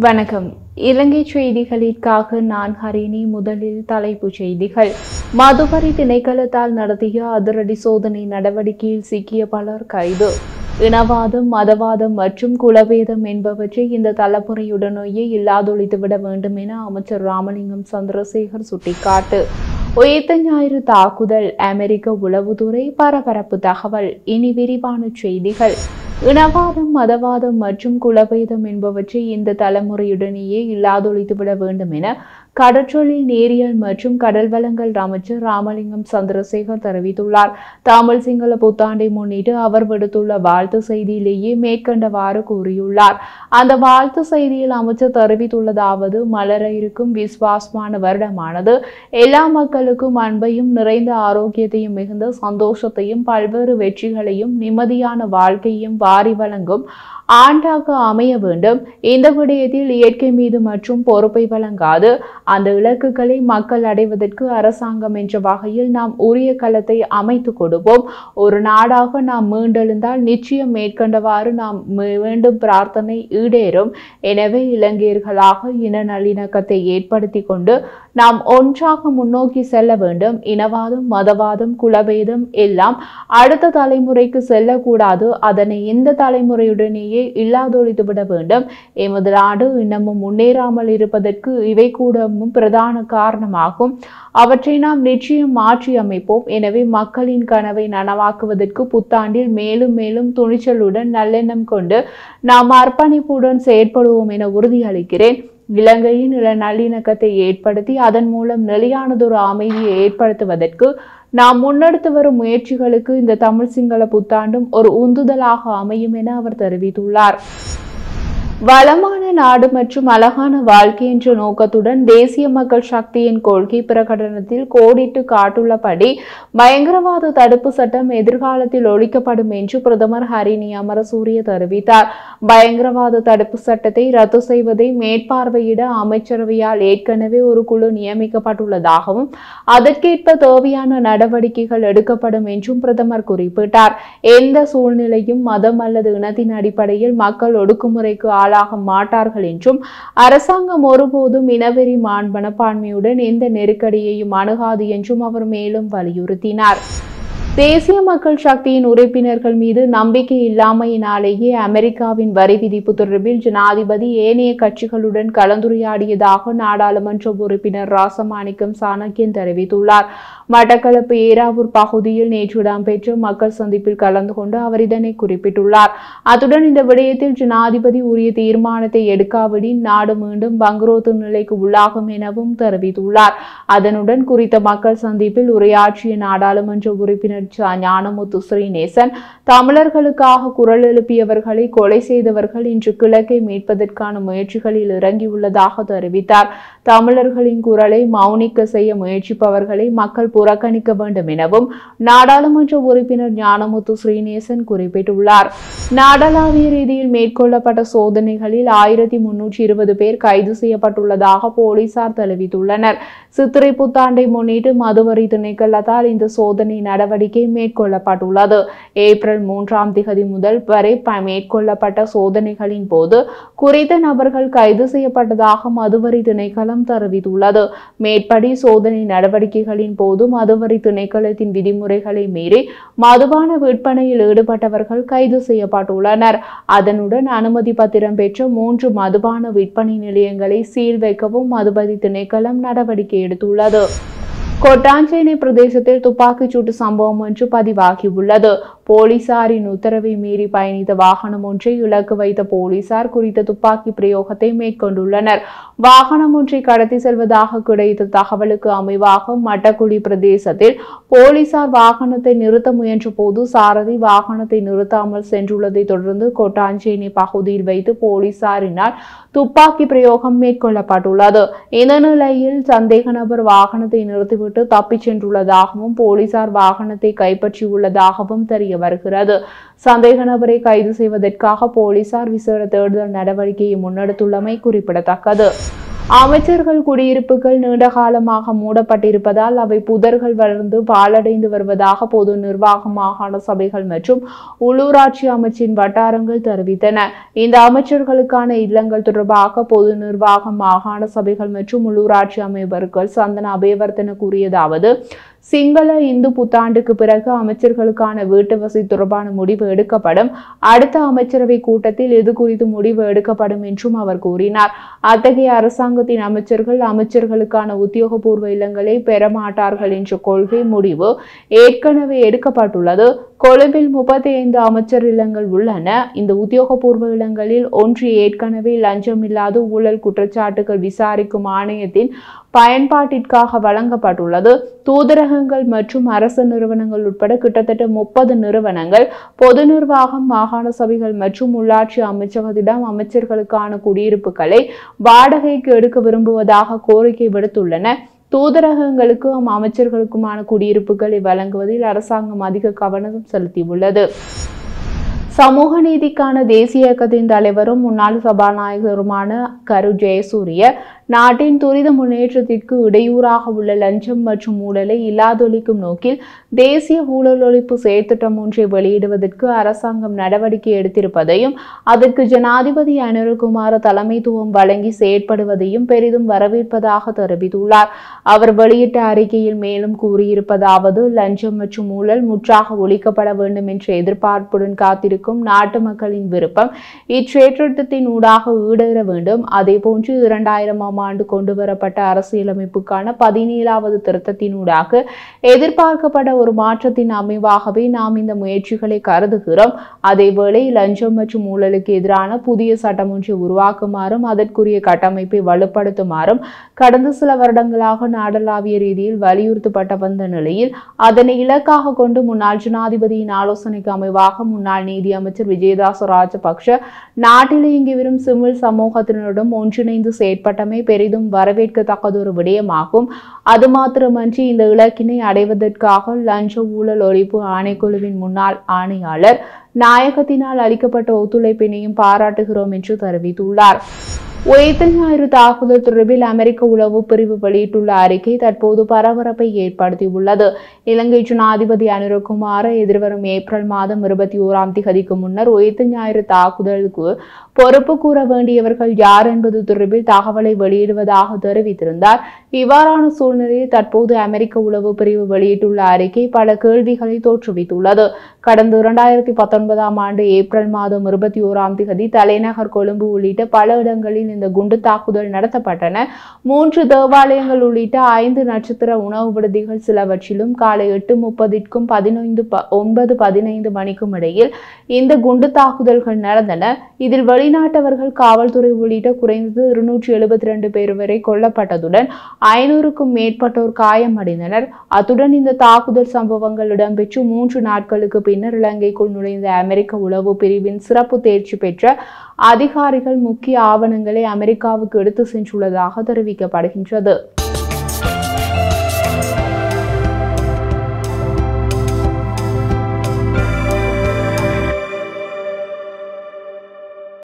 வணக்கம். இலங்கை செய்திகளுக்காக நான் ஹரிணி. முதலில் தலைப்புச் செய்திகள். மதுவரி திணைக்களத்தால் நடத்திய அதிரடி சோதனை நடவடிக்கையில் சிக்கிய பலர் கைது. இனவாதம், மதவாதம் மற்றும் குலவேதம் என்பவற்றை இந்த தலைமுறையுடனேயே இல்லாதொழித்துவிட வேண்டும் என அமைச்சர் ராமலிங்கம் சந்திரசேகர் சுட்டிக்காட்டு. உயிர்த்த ஞாயிறு தாக்குதல், அமெரிக்க உளவுத்துறை பரபரப்பு தகவல். இனி விரிவான செய்திகள். இனவாதம், மதவாதம் மற்றும் குலபேதம் என்பவற்றை இந்த தலைமுறையுடனேயே இல்லாதொழித்துவிட வேண்டும் என கடற்றொழில், நேரியல் மற்றும் கடல் வளங்கள் அமைச்சர் ராமலிங்கம் சந்திரசேகர் தெரிவித்துள்ளார். தமிழ் சிங்கள புத்தாண்டை முன்னிட்டு அவர் விடுத்துள்ள வாழ்த்து செய்தியிலேயே மேற்கண்டவாறு கூறியுள்ளார். அந்த வாழ்த்து செய்தியில் அமைச்சர் தெரிவித்துள்ளதாவது: மலர இருக்கும் விசுவாசமான வருடமானது எல்லா மக்களுக்கும் அன்பையும் நிறைந்த ஆரோக்கியத்தையும் மிகுந்த சந்தோஷத்தையும் பல்வேறு வெற்றிகளையும் நிம்மதியான வாழ்க்கையும் வாரி வழங்கும் ஆண்டாக அமைய வேண்டும். இந்த விடயத்தில் இயற்கை மீது மற்றும் பொறுப்பை வழங்காது அந்த இலக்குகளை மக்கள் அடைவதற்கு அரசாங்கம் என்ற வகையில் நாம் உரிய களத்தை அமைத்து கொடுப்போம். ஒரு நாடாக நாம் மீண்டெழுந்தால் நிச்சயம் மேற்கண்டவாறு நாம் வேண்டும் பிரார்த்தனை ஈடேறும். எனவே இலங்கையர்களாக இன நல்லிணக்கத்தை ஏற்படுத்தி கொண்டு நாம் ஒன்றாக முன்னோக்கி செல்ல வேண்டும். இனவாதம், மதவாதம், குலபேதம் எல்லாம் அடுத்த தலைமுறைக்கு செல்லக்கூடாது. அதனை இந்த தலைமுறையுடனேயே இல்லாதொழித்துவிட வேண்டும். எமது நாடு இன்னமும் முன்னேறாமல் இருப்பதற்கு இவை கூட பிரதான காரணமாகும். அவற்றை நாம் நிச்சயம் மாற்றி அமைப்போம். எனவே மக்களின் கனவை நனவாக்குவதற்கு புத்தாண்டில் மேலும் மேலும் துணிச்சலுடன் நல்லெண்ணம் கொண்டு நாம் அர்ப்பணிப்புடன் செயற்படுவோம் என உறுதியளிக்கிறேன். இலங்கையின் நல்லிணக்கத்தை ஏற்படுத்தி அதன் மூலம் நிலையானதொரு அமைதியை ஏற்படுத்துவதற்கு நாம் முன்னெடுத்து வரும் முயற்சிகளுக்கு இந்த தமிழ் சிங்கள புத்தாண்டும் ஒரு உந்துதலாக அமையும் என அவர் தெரிவித்துள்ளார். வளமான நாடு மற்றும் அழகான வாழ்க்கை என்ற நோக்கத்துடன் தேசிய மக்கள் சக்தியின் கொள்கை பிரகடனத்தில் கோடிட்டு காட்டுள்ளபடி பயங்கரவாத தடுப்பு சட்டம் எதிர்காலத்தில் ஒழிக்கப்படும் என்று பிரதமர் ஹரிணி அமரசூரிய தெரிவித்தார். பயங்கரவாத தடுப்பு சட்டத்தை ரத்து செய்வதை மேற்பார்வையிட அமைச்சரவையால் ஏற்கனவே ஒரு குழு நியமிக்கப்பட்டுள்ளதாகவும் அதற்கேற்ப தேவையான நடவடிக்கைகள் எடுக்கப்படும் என்றும் பிரதமர் குறிப்பிட்டார். எந்த சூழ்நிலையும் மதம் அல்லது இனத்தின் அடிப்படையில் மக்கள் ஒடுக்குமுறைக்கு ஆளாக மாட்டார்கள் என்றும் அரசாங்கம் ஒருபோதும் இனவெறி மனப்பான்மையுடன் எந்த நெருக்கடியையும் அணுகாது என்றும் அவர் மேலும் வலியுறுத்தினார். தேசிய மக்கள் சக்தியின் உறுப்பினர்கள் மீது நம்பிக்கை இல்லாமையினாலேயே அமெரிக்காவின் வரி விதிப்பு தொடர்பில் ஜனாதிபதி ஏனைய கட்சிகளுடன் கலந்துரையாடியதாக நாடாளுமன்ற உறுப்பினர் ராசமாணிக்கம் சாணக்கியன் தெரிவித்துள்ளார். மட்டக்களப்பு ஏராவூர் பகுதியில் நேற்று இடம்பெற்ற மக்கள் சந்திப்பில் கலந்து கொண்டு அவர் இதனை குறிப்பிட்டுள்ளார். அத்துடன் இந்த விடயத்தில் ஜனாதிபதி உரிய தீர்மானத்தை எடுக்காவிடின் நாடு மீண்டும் பங்குரோத்து நிலைக்கு உள்ளாகும் எனவும் தெரிவித்துள்ளார். அதனுடன் குறித்த மக்கள் சந்திப்பில் உரையாற்றிய நாடாளுமன்ற உறுப்பினர் ஞானமுத்து ஸ்ரீநேசன், தமிழர்களுக்காக குரல் எழுப்பியவர்களை கொலை செய்தவர்கள் இன்று கிழக்கை மீட்பதற்கான முயற்சிகளில் இறங்கியுள்ளதாக தெரிவித்தார். தமிழர்களின் குரலை மௌனிக்க செய்ய முயற்சிப்பவர்களை மக்கள் புறக்கணிக்க வேண்டும் எனவும் நாடாளுமன்ற உறுப்பினர் ஞானமுத்து ஸ்ரீநேசன் குறிப்பிட்டுள்ளார். நாடளாவிய ரீதியில் மேற்கொள்ளப்பட்ட சோதனைகளில் 1320 பேர் கைது செய்யப்பட்டுள்ளதாக போலீசார் தெரிவித்துள்ளனர். சித்திரை புத்தாண்டை முன்னிட்டு மதுவரி திணைக்களத்தால் இந்த சோதனை நடவடிக்கை மேற்கொள்ளப்பட்டுள்ளது. ஏப்ரல் 3ஆம் திகதி முதல் வரை மேற்கொள்ளப்பட்ட சோதனைகளின் போது குறித்த நபர்கள் கைது செய்யப்பட்டதாக மதுவரி திணைக்களம் தெரிவித்துள்ளது. மேற்படி சோதனை நடவடிக்கைகளின் போது மதுவரி திணைக்களத்தின் விதிமுறைகளை மீறி மதுபான விற்பனையில் ஈடுபட்டவர்கள் கைது செய்யப்பட்டுள்ளனர். அதனுடன் அனுமதி பத்திரம் பெற்ற 3 மதுபான விற்பனை நிலையங்களை சீல் வைக்கவும் மதுவரி திணைக்களம் நடவடிக்கை எடுத்துள்ளது. கொட்டாஞ்சேனை பிரதேசத்தில் துப்பாக்கிச்சூட்டு சம்பவம் ஒன்று பதிவாகியுள்ளது. போலீசாரின் உத்தரவை மீறி பயணித்த வாகனம் ஒன்றை இலக்கு வைத்த போலீசார் குறித்த துப்பாக்கி பிரயோகத்தை மேற்கொண்டுள்ளனர். வாகனம் ஒன்றை கடத்தி செல்வதாக கிடைத்த தகவலுக்கு அமைவாக மட்டக்குழி பிரதேசத்தில் போலீசார் வாகனத்தை நிறுத்த முயன்ற போது சாரதி வாகனத்தை நிறுத்தாமல் சென்றுள்ளதை தொடர்ந்து கொட்டாஞ்சேனை பகுதியில் வைத்து போலீசாரினால் துப்பாக்கி பிரயோகம் மேற்கொள்ளப்பட்டுள்ளது. இந்த நிலையில் சந்தேக நபர் வாகனத்தை நிறுத்திவிட்டு தப்பிச் சென்றுள்ளதாகவும் போலீசார் வாகனத்தை கைப்பற்றியுள்ளதாகவும் தெரிய வருகிறது. சந்தேக நபரை கைது செய்வதற்காக போலீசார் விசேட தேடுதல் நடவடிக்கையை முன்னெடுத்துள்ளமை குறிப்பிடத்தக்கது. அமைச்சர்கள் குடியிருப்புகள் நீண்ட காலமாக மூடப்பட்டிருப்பதால் அவை புதர்கள் வளர்ந்து பாழடைந்து வருவதாக பொது நிர்வாக மாகாண சபைகள் மற்றும் உள்ளூராட்சி அமைச்சின் வட்டாரங்கள் தெரிவித்தன. இந்த அமைச்சர்களுக்கான இல்லங்கள் தொடர்பாக பொது நிர்வாக மாகாண சபைகள் மற்றும் உள்ளூராட்சி அமைச்சர்கள் சந்தன அபேவர்த்தன கூறியதாவது, சிங்கள இந்து புத்தாண்டுக்கு பிறகு அமைச்சர்களுக்கான வீட்டு வசதி தொடர்பான முடிவு எடுக்கப்படும். அடுத்த அமைச்சரவை கூட்டத்தில் இது குறித்து முடிவு எடுக்கப்படும் என்றும் அவர் கூறினார். அத்தகைய அரசாங்கத்தின் அமைச்சர்களுக்கான உத்தியோகபூர்வ இல்லங்களை பெறமாட்டார்கள் என்ற கொள்கை முடிவு ஏற்கனவே எடுக்கப்பட்டுள்ளது. கொழும்பில் 35 அமைச்சர் இல்லங்கள் உள்ளன. இந்த உத்தியோகபூர்வ இல்லங்களில் ஒன்று ஏற்கனவே லஞ்சமில்லாத ஊழல் குற்றச்சாட்டுகள் விசாரிக்கும் ஆணையத்தின் பயன்பாட்டிற்காக வழங்கப்பட்டுள்ளது. தூதரகங்கள் மற்றும் அரசு நிறுவனங்கள் உட்பட கிட்டத்தட்ட 30 நிறுவனங்கள் பொது நிர்வாகம், மாகாண சபைகள் மற்றும் உள்ளாட்சி அமைச்சகத்திடம் அமைச்சர்களுக்கான குடியிருப்புகளை வாடகைக்கு எடுக்க விரும்புவதாக கோரிக்கை விடுத்துள்ளன. தூதரகங்களுக்கும் அமைச்சர்களுக்குமான குடியிருப்புகளை வழங்குவதில் அரசாங்கம் அதிக கவனம் செலுத்தியுள்ளது. சமூக நீதிக்கான தேசிய இயக்கத்தின் தலைவரும் முன்னாள் சபாநாயகருமான கரு ஜெயசூரிய நாட்டின் துரித முன்னேற்றத்திற்கு இடையூறாக உள்ள லஞ்சம் மற்றும் ஊழலை இல்லாதொழிக்கும் நோக்கில் தேசிய ஊழல் ஒழிப்பு செயற்திட்டம் ஒன்றை வெளியிடுவதற்கு அரசாங்கம் நடவடிக்கை எடுத்திருப்பதையும் அதற்கு ஜனாதிபதி அனுரகுமார தலைமைத்துவம் வழங்கி செயற்படுவதையும் பெரிதும் வரவேற்பதாக தெரிவித்துள்ளார். அவர் வெளியிட்ட அறிக்கையில் மேலும் கூறியிருப்பதாவது, லஞ்சம் மற்றும் ஊழல் முற்றாக ஒழிக்கப்பட வேண்டும் என்ற எதிர்பார்ப்புடன் காத்திருக்கும் நாட்டு மக்களின் விருப்பம் இச்செயற்திட்டத்தின் ஊடாக ஈடேற வேண்டும். அதேபோன்று 2000 ஆண்டு கொண்டுவரப்பட்ட அரசியலமைப்புக்கான 17வது திருத்தத்தினூடாக எதிர்பார்க்கப்பட்ட ஒரு மாற்றத்தின் அமைவாகவே நாம் இந்த முயற்சிகளை கருதுகிறோம். அதேவேளை லஞ்சம் மற்றும் ஊழலுக்கு எதிரான புதிய சட்டம் ஒன்றை உருவாக்குமாறும் அதற்குரிய கட்டமைப்பை வலுப்படுத்துமாறும் கடந்த சில வருடங்களாக நாடளாவிய ரீதியில் வலியுறுத்தப்பட்ட வந்த நிலையில் அதனை இலக்காக கொண்டு முன்னாள் ஜனாதிபதியின் ஆலோசனைக்கு அமைவாக முன்னாள் நீதி அமைச்சர் விஜயதாச ராஜபக்ஷ நாட்டில் இயங்கி வரும் சிவில் சமூகத்தினரிடம் ஒன்றிணைந்து செயற்பட்டமை பெரிதும் வரவேற்கத்தக்கதொரு விடயமாகும். அது மாத்திரமன்றி இந்த இலக்கினை அடைவதற்காக லஞ்ச ஊழல் ஒழிப்பு ஆணைக்குழுவின் முன்னாள் ஆணையாளர் நாயகத்தினால் அளிக்கப்பட்ட ஒத்துழைப்பினையும் பாராட்டுகிறோம் என்று தெரிவித்துள்ளார். உயிர்த்த ஞாயிறு தாக்குதல் தொடர்பில் அமெரிக்க உளவு பிரிவு வெளியிட்டுள்ள அறிக்கை தற்போது பரபரப்பை ஏற்படுத்தியுள்ளது. இலங்கை ஜனாதிபதி அனுரகுமார எதிர்வரும் ஏப்ரல் மாதம் 21ஆம் தேதிக்கு முன்னர் உயிர்த்த ஞாயிறு தாக்குதலுக்கு பொறுப்பு கூற வேண்டியவர்கள் யார் என்பது தொடர்பில் தகவலை வெளியிடுவதாக தெரிவித்திருந்தார். இவ்வாறான சூழ்நிலையில் தற்போது அமெரிக்க உளவு பிரிவு வெளியிட்டுள்ள அறிக்கை பல கேள்விகளை தோற்றுவித்துள்ளது. கடந்த 2019ஆம் ஆண்டு ஏப்ரல் மாதம் 21ஆம் தேதி தலைநகர் கொழும்பு உள்ளிட்ட பல இடங்களில் இந்த குண்டு தாக்குதல் நடத்தப்பட்டன. 3 தேவாலயங்கள் உள்ளிட்ட 5 நட்சத்திர உணவு விடுதிகள் சிலவற்றிலும் காலை 8:30க்கும் 9:15 மணிக்கும் இடையில் இந்த குண்டு தாக்குதல்கள் நடந்தன. இதில் வெளிநாட்டவர்கள், காவல்துறை உள்ளிட்ட குறைந்தது 272 பேர் வரை கொல்லப்பட்டதுடன் 500க்கும் மேற்பட்டோர் காயமடைந்தனர். அத்துடன் இந்த தாக்குதல் சம்பவங்கள் இடம்பெற்று 3 நாட்களுக்கு பின்னர் இலங்கைக்குள் நுழைந்த அமெரிக்க உளவு பிரிவின் சிறப்பு தேர்ச்சி பெற்ற அதிகாரிகள் முக்கிய ஆவணங்களை அமெரிக்காவுக்கு எடுத்து சென்றுள்ளதாக தெரிவிக்கப்படுகின்றது.